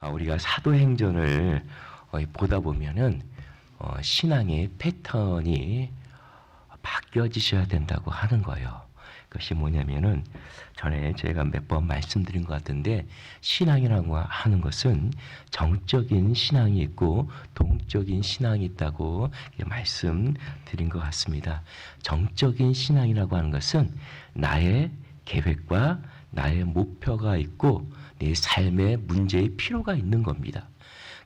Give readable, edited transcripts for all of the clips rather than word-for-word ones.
우리가 사도행전을 보다 보면은 신앙의 패턴이 바뀌어지셔야 된다고 하는 거예요. 그것이 뭐냐면은 전에 제가 몇 번 말씀드린 것 같은데, 신앙이라고 하는 것은 정적인 신앙이 있고 동적인 신앙이 있다고 말씀드린 것 같습니다. 정적인 신앙이라고 하는 것은 나의 계획과 나의 목표가 있고 내 삶의 문제의 필요가 있는 겁니다.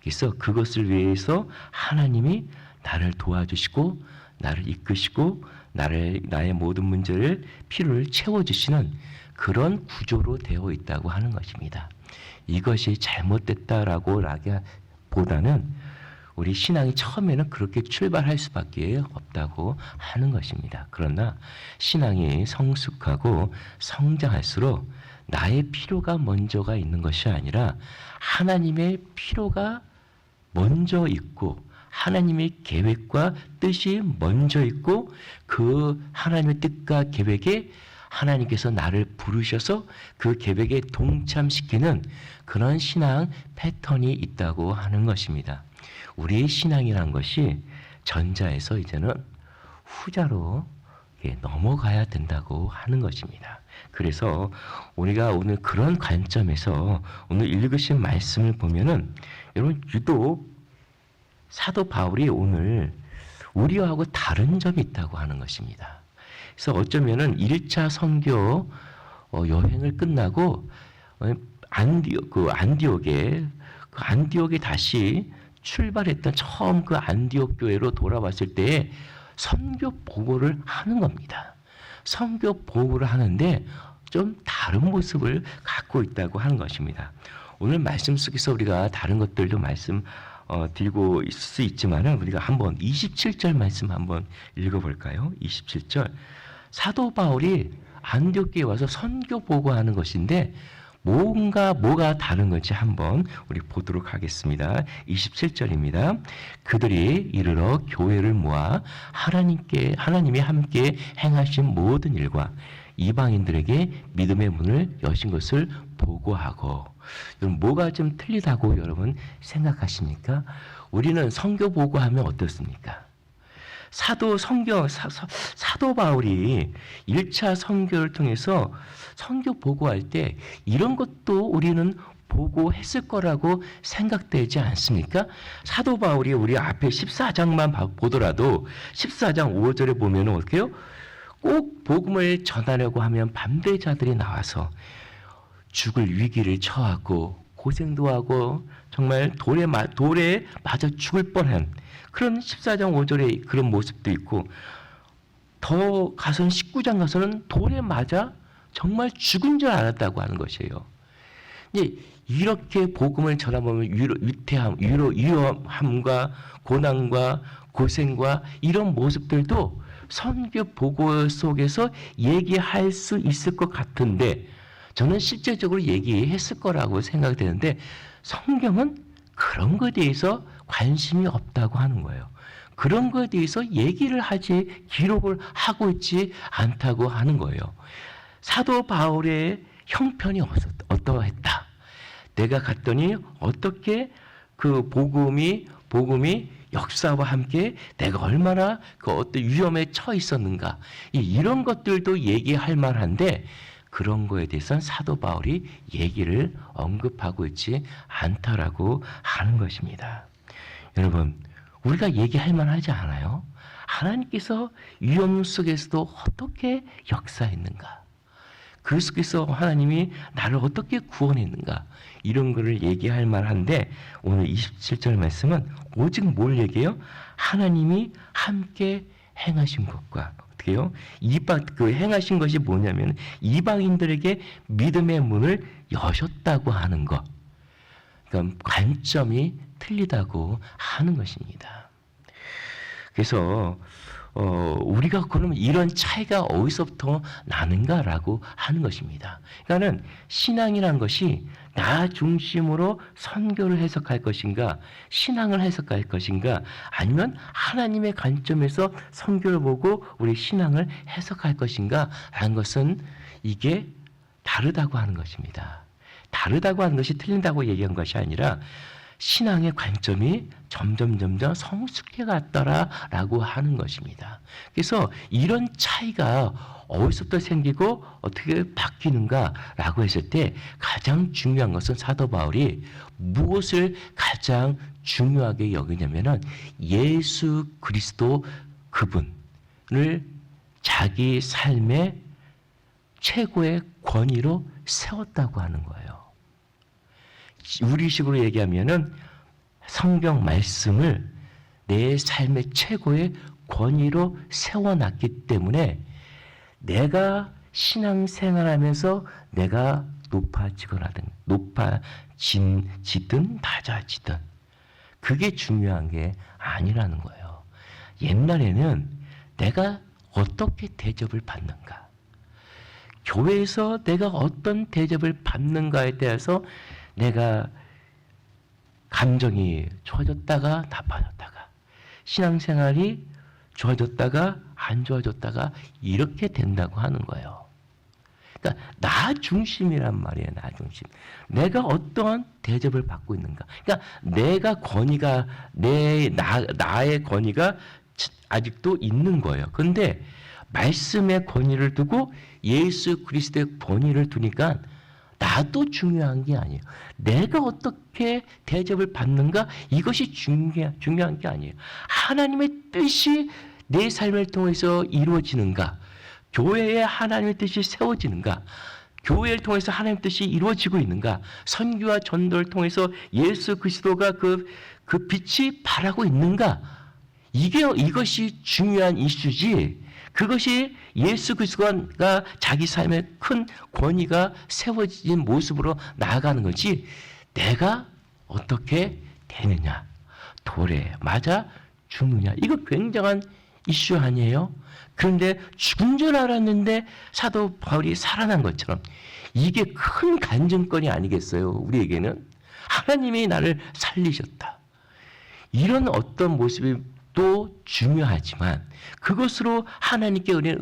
그래서 그것을 위해서 하나님이 나를 도와주시고 나를 이끄시고 나의 모든 문제를 필요를 채워주시는 그런 구조로 되어 있다고 하는 것입니다. 이것이 잘못됐다라고 보다는 우리 신앙이 처음에는 그렇게 출발할 수밖에 없다고 하는 것입니다. 그러나 신앙이 성숙하고 성장할수록 나의 필요가 먼저가 있는 것이 아니라 하나님의 필요가 먼저 있고 하나님의 계획과 뜻이 먼저 있고 그 하나님의 뜻과 계획에 하나님께서 나를 부르셔서 그 계획에 동참시키는 그런 신앙 패턴이 있다고 하는 것입니다. 우리의 신앙이란 것이 전자에서 이제는 후자로 넘어가야 된다고 하는 것입니다. 그래서 우리가 오늘 그런 관점에서 오늘 읽으신 말씀을 보면은 여러분 유독 사도 바울이 오늘 우리하고 다른 점이 있다고 하는 것입니다. 그래서 어쩌면은 1차 선교 여행을 끝나고 안디옥에 다시 출발했던 처음 그 안디옥 교회로 돌아왔을 때에 선교 보고를 하는 겁니다. 선교 보고를 하는데 좀 다른 모습을 갖고 있다고 하는 것입니다. 오늘 말씀 속에서 우리가 다른 것들도 말씀 드리고 있을 수 있지만은 우리가 한번 27절 말씀 한번 읽어볼까요? 27절. 사도 바울이 안디옥에 와서 선교 보고하는 것인데 뭐가 다른 건지 한번 우리 보도록 하겠습니다. 27절입니다. 그들이 이르러 교회를 모아 하나님이 함께 행하신 모든 일과 이방인들에게 믿음의 문을 여신 것을 보고하고. 여러분 뭐가 좀 틀리다고 여러분 생각하십니까? 우리는 선교 보고하면 어떻습니까? 사도 바울이 1차 선교를 통해서 선교 보고할 때 이런 것도 우리는 보고했을 거라고 생각되지 않습니까? 사도 바울이 우리 앞에 14장만 보더라도 14장 5절에 보면 어떻게 해요? 꼭 복음을 전하려고 하면 반대자들이 나와서 죽을 위기를 처하고 고생도 하고 정말 돌에 맞아 죽을 뻔한 그런 14장 5절의 그런 모습도 있고, 더 가서는 19장 가서는 돌에 맞아 정말 죽은 줄 알았다고 하는 것이에요. 이렇게 복음을 전하면 위험함과 고난과 고생과 이런 모습들도 선교 보고 속에서 얘기할 수 있을 것 같은데, 저는 실제적으로 얘기했을 거라고 생각되는데 성경은 그런 것에 대해서 관심이 없다고 하는 거예요. 그런 것에 대해서 얘기를 하지 기록을 하고 있지 않다고 하는 거예요. 사도 바울의 형편이 어떠했다. 내가 갔더니 어떻게 그 복음이 역사와 함께 내가 얼마나 그 어떤 위험에 처해 있었는가. 이런 것들도 얘기할 만한데 그런 거에 대해서는 사도 바울이 얘기를 언급하고 있지 않다라고 하는 것입니다. 여러분, 우리가 얘기할 만하지 않아요? 하나님께서 위험 속에서도 어떻게 역사했는가? 그 속에서 하나님이 나를 어떻게 구원했는가? 이런 거를 얘기할 만한데 오늘 27절 말씀은 오직 뭘 얘기해요? 하나님이 함께 행하신 것과 어떻게요? 그 행하신 것이 뭐냐면 이방인들에게 믿음의 문을 여셨다고 하는 것. 그러니까 관점이 틀리다고 하는 것입니다. 그래서 우리가 그러면 이런 차이가 어디서부터 나는가라고 하는 것입니다. 그러니까는 신앙이란 것이 나 중심으로 선교를 해석할 것인가, 신앙을 해석할 것인가, 아니면 하나님의 관점에서 선교를 보고 우리 신앙을 해석할 것인가 하는 것은 이게 다르다고 하는 것입니다. 다르다고 하는 것이 틀린다고 얘기한 것이 아니라 신앙의 관점이 점점 성숙해 갔더라라고 하는 것입니다. 그래서 이런 차이가 어디서부터 생기고 어떻게 바뀌는가라고 했을 때 가장 중요한 것은 사도 바울이 무엇을 가장 중요하게 여기냐면은 예수 그리스도 그분을 자기 삶의 최고의 권위로 세웠다고 하는 거예요. 우리식으로 얘기하면은 성경 말씀을 내 삶의 최고의 권위로 세워놨기 때문에 내가 신앙생활하면서 내가 높아지든 낮아지든 그게 중요한 게 아니라는 거예요. 옛날에는 내가 어떻게 대접을 받는가, 교회에서 내가 어떤 대접을 받는가에 대해서 내가 감정이 좋아졌다가 나빠졌다가, 신앙생활이 좋아졌다가 안 좋아졌다가 이렇게 된다고 하는 거예요. 그러니까 나 중심이란 말이에요. 나 중심. 내가 어떠한 대접을 받고 있는가. 그러니까 내가 권위가 나의 권위가 아직도 있는 거예요. 그런데 말씀의 권위를 두고 예수 그리스도의 권위를 두니까 나도 중요한 게 아니에요. 내가 어떻게 대접을 받는가 이것이 중요한 게 아니에요. 하나님의 뜻이 내 삶을 통해서 이루어지는가, 교회에 하나님의 뜻이 세워지는가, 교회를 통해서 하나님의 뜻이 이루어지고 있는가, 선교와 전도를 통해서 예수 그리스도가 그 빛이 발하고 있는가, 이것이 중요한 이슈지. 그것이 예수 그리스도가 자기 삶에 큰 권위가 세워진 모습으로 나아가는 거지, 내가 어떻게 되느냐, 돌에 맞아 죽느냐, 이거 굉장한 이슈 아니에요? 그런데 죽은 줄 알았는데 사도 바울이 살아난 것처럼 이게 큰 간증권이 아니겠어요? 우리에게는 하나님이 나를 살리셨다, 이런 어떤 모습이 또 중요하지만 그것으로 하나님께 큰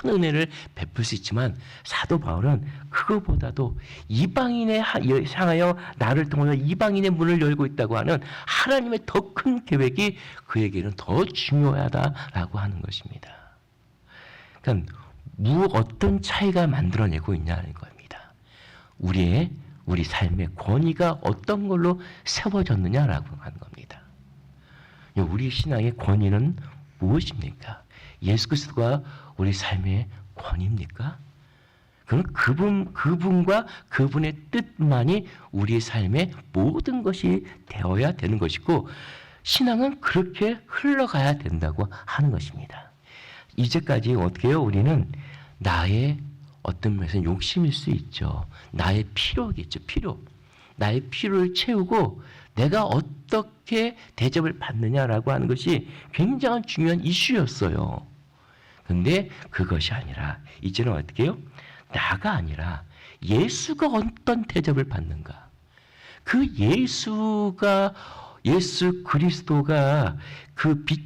은혜를 베풀 수 있지만 사도 바울은 그거보다도 이방인에 향하여 나를 통하여 이방인의 문을 열고 있다고 하는 하나님의 더 큰 계획이 그에게는 더 중요하다라고 하는 것입니다. 그러니까 어떤 차이가 만들어내고 있냐는 겁니다. 우리 삶의 권위가 어떤 걸로 세워졌느냐라고 하는 겁니다. 우리 신앙의 권위는 무엇입니까? 예수 그리스도가 우리 삶의 권위입니까? 그럼 그분과 그분의 뜻만이 우리 삶의 모든 것이 되어야 되는 것이고, 신앙은 그렇게 흘러가야 된다고 하는 것입니다. 이제까지 어떻게 해요? 우리는 나의 어떤 면에서 욕심일 수 있죠. 나의 필요겠죠. 나의 필요를 채우고 내가 어떻게 대접을 받느냐라고 하는 것이 굉장히 중요한 이슈였어요. 그런데 그것이 아니라 이제는 어떻게 해요? 나가 아니라 예수가 어떤 대접을 받는가, 예수 그리스도가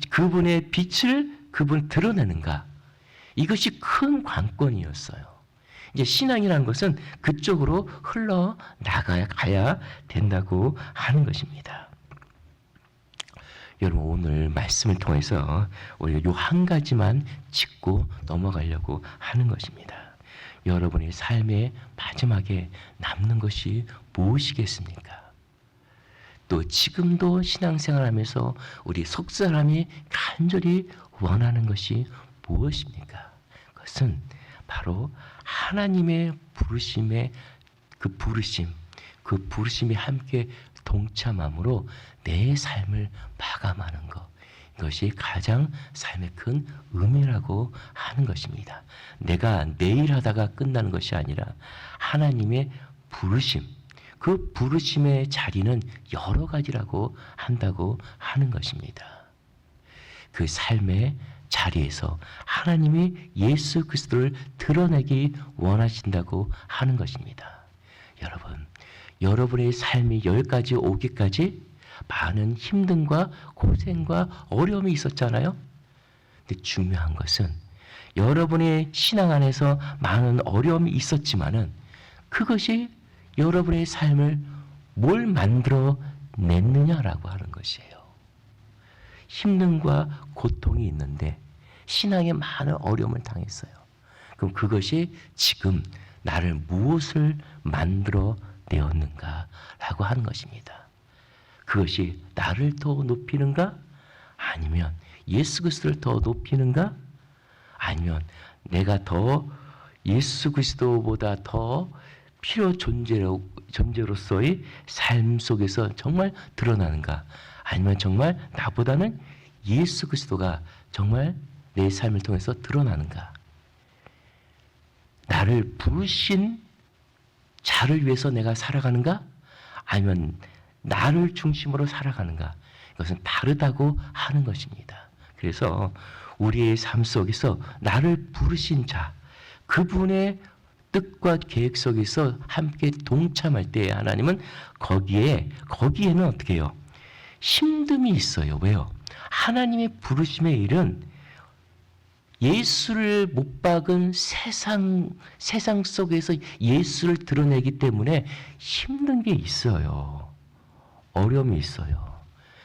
그분의 빛을 드러내는가, 이것이 큰 관건이었어요. 이제 신앙이라는 것은 그쪽으로 가야 된다고 하는 것입니다. 여러분, 오늘 말씀을 통해서 우리가 요 한 가지만 짚고 넘어가려고 하는 것입니다. 여러분의 삶의 마지막에 남는 것이 무엇이겠습니까? 또 지금도 신앙생활하면서 우리 속 사람이 간절히 원하는 것이 무엇입니까? 그것은 바로 하나님의 부르심에 그 부르심이 함께 동참함으로 내 삶을 마감하는 것, 이것이 가장 삶의 큰 의미라고 하는 것입니다. 내가 내일 하다가 끝나는 것이 아니라 하나님의 부르심, 그 부르심의 자리는 여러 가지라고 한다고 하는 것입니다. 그 삶의 자리에서 하나님이 예수 그리스도를 드러내기 원하신다고 하는 것입니다. 여러분의 삶이 여기까지 오기까지 많은 힘듦과 고생과 어려움이 있었잖아요. 근데 중요한 것은 여러분의 신앙 안에서 많은 어려움이 있었지만은 그것이 여러분의 삶을 뭘 만들어 냈느냐라고 하는 것이에요. 힘듦과 고통이 있는데 신앙에 많은 어려움을 당했어요. 그럼 그것이 지금 나를 무엇을 만들어 내었는가라고 하는 것입니다. 그것이 나를 더 높이는가? 아니면 예수 그리스도를 더 높이는가? 아니면 내가 더 예수 그리스도보다 더 필요 존재로서의 삶 속에서 정말 드러나는가? 아니면 정말 나보다는 예수 그리스도가 정말 내 삶을 통해서 드러나는가? 나를 부르신 자를 위해서 내가 살아가는가? 아니면 나를 중심으로 살아가는가? 이것은 다르다고 하는 것입니다. 그래서 우리의 삶 속에서 나를 부르신 자, 그분의 뜻과 계획 속에서 함께 동참할 때 하나님은 거기에는 어떻게 해요? 힘듦이 있어요. 왜요? 하나님의 부르심의 일은 예수를 못 박은 세상 속에서 예수를 드러내기 때문에 힘든 게 있어요. 어려움이 있어요.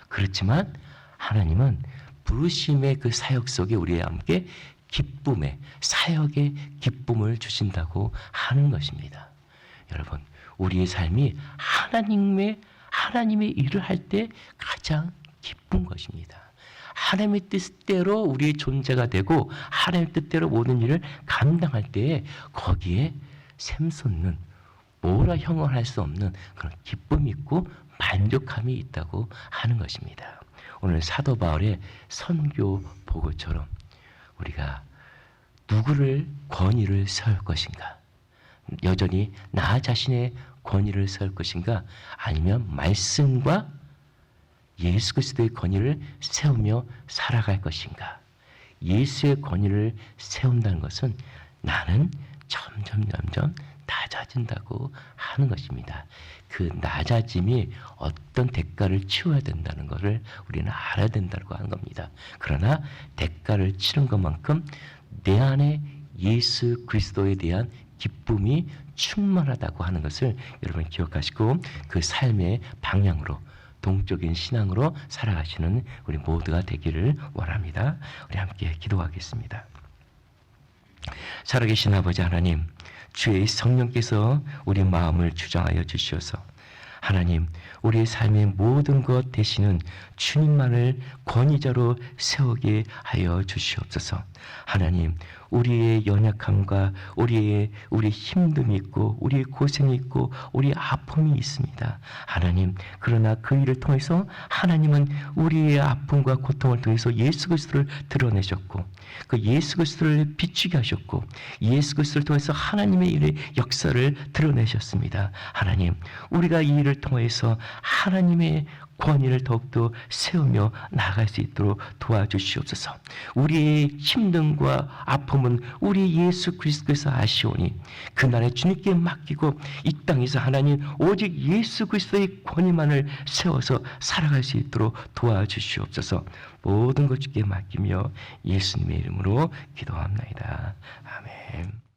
그렇지만 하나님은 부르심의 그 사역 속에 우리와 함께 기쁨의 사역의 기쁨을 주신다고 하는 것입니다. 여러분, 우리의 삶이 하나님의 일을 할 때 가장 기쁜 것입니다. 하나님의 뜻대로 우리의 존재가 되고 하나님의 뜻대로 모든 일을 감당할 때에 거기에 샘솟는 뭐라 형언할 수 없는 그런 기쁨이 있고 만족함이 있다고 하는 것입니다. 오늘 사도 바울의 선교 보고처럼 우리가 누구를 권위를 세울 것인가? 여전히 나 자신의 권위를 세울 것인가? 아니면 말씀과 예수 그리스도의 권위를 세우며 살아갈 것인가? 예수의 권위를 세운다는 것은 나는 점점 낮아진다고 하는 것입니다. 그 낮아짐이 어떤 대가를 치러야 된다는 것을 우리는 알아야 된다고 하는 겁니다. 그러나 대가를 치른 것만큼 내 안에 예수 그리스도에 대한 기쁨이 충만하다고 하는 것을 여러분 기억하시고 그 삶의 방향으로 동적인 신앙으로 살아가시는 우리 모두가 되기를 원합니다. 우리 함께 기도하겠습니다. 살아계신 아버지 하나님, 주의 성령께서 우리 마음을 주장하여 주시어서 하나님, 우리의 삶의 모든 것 되시는 주님만을 권위자로 세우게 하여 주시옵소서. 하나님, 우리의 연약함과 우리 힘듦이 있고 우리의 고생이 있고 우리의 아픔이 있습니다. 하나님, 그러나 그 일을 통해서 하나님은 우리의 아픔과 고통을 통해서 예수 그리스도를 드러내셨고 그 예수 그리스도를 비추게 하셨고 예수 그리스도를 통해서 하나님의 일의 역사를 드러내셨습니다. 하나님, 우리가 이 일을 통해서 하나님의 권위를 더욱더 세우며 나아갈 수 있도록 도와주시옵소서. 우리의 힘듦과 아픔은 우리 예수 그리스도께서 아시오니 그날에 주님께 맡기고 이 땅에서 하나님 오직 예수 그리스도의 권위만을 세워서 살아갈 수 있도록 도와주시옵소서. 모든 것 주께 맡기며 예수님의 이름으로 기도합나이다. 아멘.